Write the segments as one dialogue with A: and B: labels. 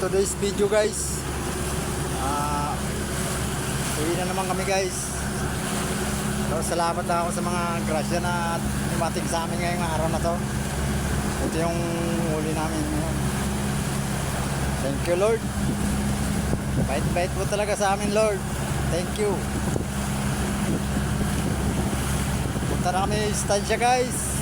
A: today's video guys, uwi na naman kami guys. So, salamat na ako sa mga grasya na dumating sa amin ngayong araw na to. Ito yung huli namin ngayon. Thank you Lord. Bait-bait po talaga sa amin Lord. Thank you. Punta na kami istansya guys.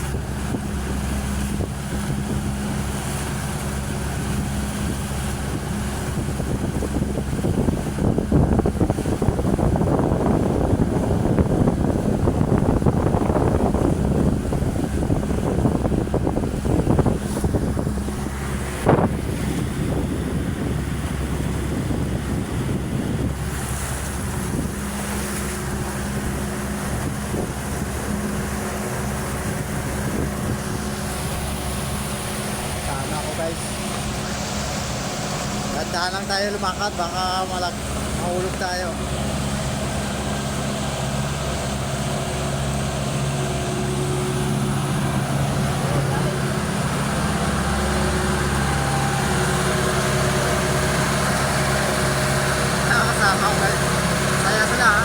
A: Guys, gandaan lang tayo lumakad, baka mahulog tayo. Nakakasama ko guys, saya sila ha.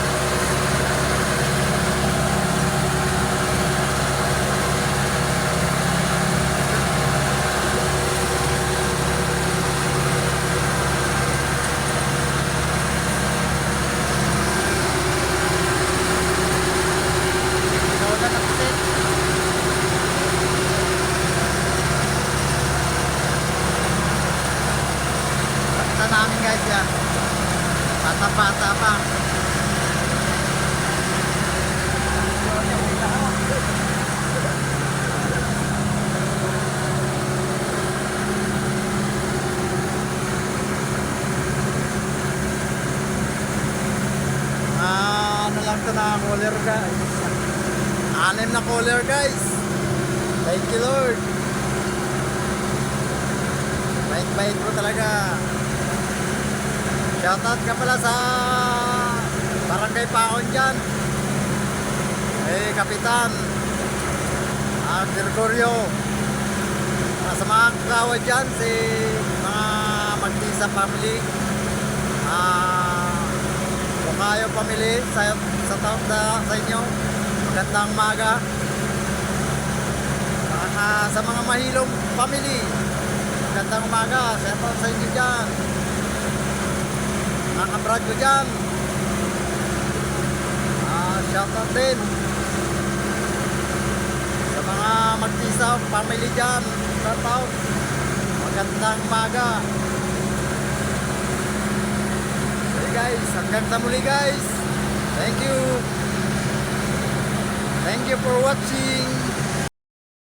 A: Namin guys yan, bata-bata pa. Ano lang to na cooler guys, 6 na cooler guys. Thank you Lord. Bait-bait po talaga. Shoutout ka pala sa Barangay Paon dyan. Kapitan Gregorio. Sa mga kagawad dyan, si mga Magtisa family, Bukayo family, sa taon sa inyo, magandang umaga. Sa mga Mahilong family, magandang umaga. Shoutout sa inyo dyan, mga kabrad ko dyan. Shoutout din sa mga Magtisa family dyan. Shoutout, magandang umaga. Okay guys, hanggang sa muli guys. Thank you for watching.